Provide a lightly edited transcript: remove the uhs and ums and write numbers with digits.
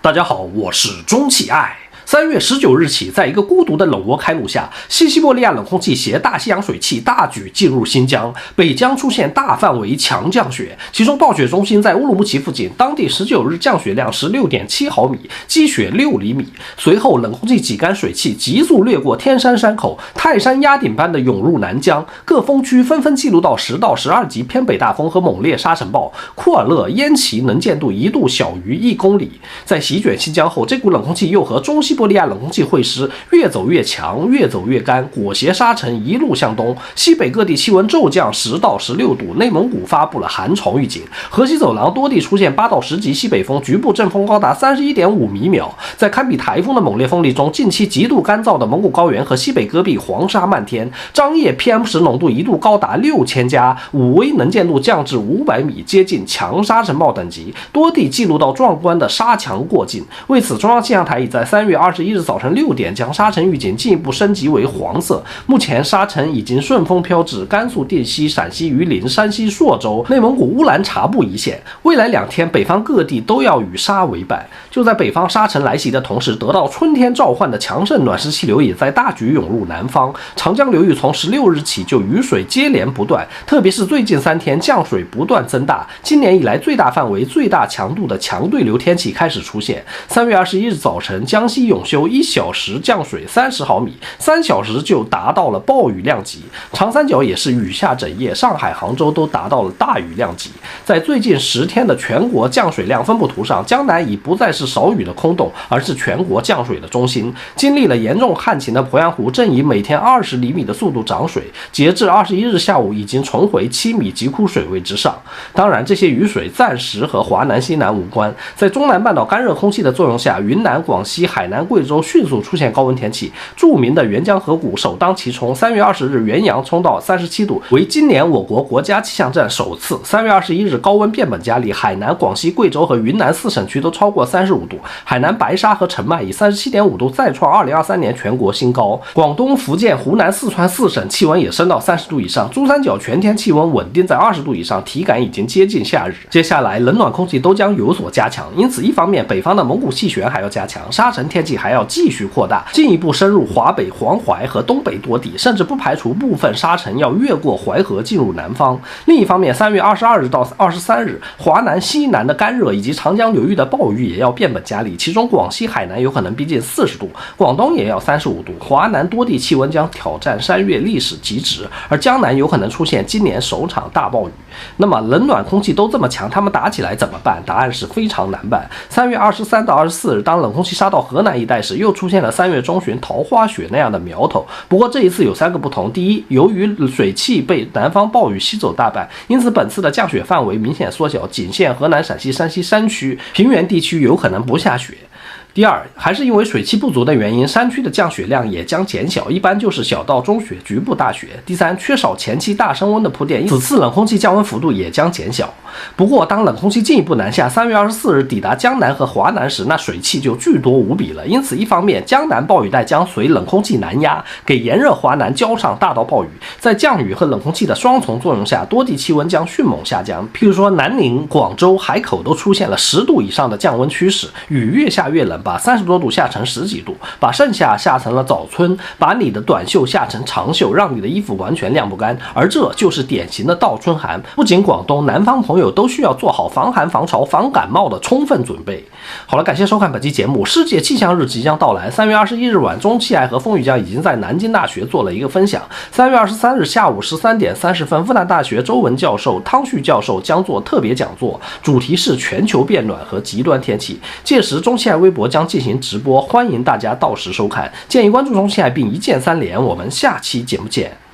大家好，我是中气爱。3月19日起，在一个孤独的冷涡开路下，西伯利亚冷空气携大西洋水汽大举进入新疆，北疆出现大范围强降雪，其中暴雪中心在乌鲁木齐附近，当地19日降雪量16.7毫米，积雪6厘米。随后，冷空气挤干水汽，急速掠过天山山口，泰山压顶般的涌入南疆，各风区纷纷记录到10到12级偏北大风和猛烈沙尘暴。库尔勒、烟旗能见度一度小于1公里。在席卷新疆后，这股冷空气又和中西伯利亚冷空气会师，越走越强，越走越干，裹挟沙尘一路向东，西北各地气温骤降10到16度。内蒙古发布了寒潮预警，河西走廊多地出现8到10级西北风，局部阵风高达31.5米秒。在堪比台风的猛烈风力中，近期极度干燥的蒙古高原和西北戈壁黄沙漫天，张掖 PM10浓度一度高达6000加，武威能见度降至500米，接近强沙尘暴等级，多地记录到壮观的沙墙过境。为此，中央气象台已在3月21日早晨6点将沙尘预警进一步升级为黄色。目前沙尘已经顺风飘至甘肃定西、陕西榆林、山西朔州、内蒙古乌兰察布一线。未来2天，北方各地都要与沙为伴。就在北方沙尘来袭的同时，得到春天召唤的强盛暖湿气流也在大举涌入南方。长江流域从16日起就雨水接连不断，特别是最近3天降水不断增大，今年以来最大范围、最大强度的强对流天气开始出现。3月21日早晨，江西永修1小时降水30毫米，3小时就达到了暴雨量级。长三角也是雨下整夜，上海、杭州都达到了大雨量级。在最近10天的全国降水量分布图上，江南已不再是少雨的空洞，而是全国降水的中心。经历了严重旱情的鄱阳湖正以每天20厘米的速度涨水，截至21日下午已经重回7米急枯水位之上。当然，这些雨水暂时和华南、西南无关。在中南半岛干热空气的作用下，云南、广西、海南、贵州迅速出现高温天气。著名的沅江河谷首当其冲，3月20日元阳冲到37度，为今年我国国家气象站首次。3月21日高温变本加厉，海南、广西、贵州和云南4省区都超过35度，海南白沙和澄迈以37.5度再创2023年全国新高。广东、福建、湖南、四川4省气温也升到30度以上，珠三角全天气温稳定在20度以上，体感已经接近夏日。接下来冷暖空气都将有所加强，因此一方面北方的蒙古气旋还要加强，沙尘天气还要继续扩大，进一步深入华北、黄淮和东北多地，甚至不排除部分沙尘要越过淮河进入南方。另一方面，3月22日到23日，华南、西南的干热以及长江流域的暴雨也要变本加厉，其中广西、海南有可能逼近40度，广东也要35度，华南多地气温将挑战3月历史极值，而江南有可能出现今年首场大暴雨。那么冷暖空气都这么强，他们打起来怎么办？答案是非常难办。3月23到24日，当冷空气杀到河南一带时，又出现了3月中旬桃花雪那样的苗头。不过这一次有3个不同：第一，由于水汽被南方暴雨吸走大半，因此本次的降雪范围明显缩小，仅限河南、陕西、山西山区，平原地区有可能不下雪。第二，还是因为水汽不足的原因，山区的降雪量也将减小，一般就是小到中雪，局部大雪。第三，缺少前期大升温的铺垫，此次冷空气降温幅度也将减小。不过，当冷空气进一步南下，3月24日抵达江南和华南时，那水汽就巨多无比了。因此，一方面，江南暴雨带将随冷空气南压，给炎热华南浇上大到暴雨。在降雨和冷空气的双重作用下，多地气温将迅猛下降。譬如说，南宁、广州、海口都出现了10度以上的降温趋势，雨越下越冷，把30多度下成10几度，把盛夏下成了早春，把你的短袖下成长袖，让你的衣服完全晾不干。而这就是典型的倒春寒。不仅广东，南方朋友都需要做好防寒、防潮、防感冒的充分准备。好了，感谢收看本期节目。世界气象日即将到来，3月21日晚，中气爱和风雨江已经在南京大学做了一个分享。3月23日下午13点30分，复旦大学周文教授、汤旭教授将做特别讲座，主题是全球变暖和极端天气。届时，中气爱微博将进行直播，欢迎大家到时收看。建议关注中气爱并一键3连，我们下期节目见。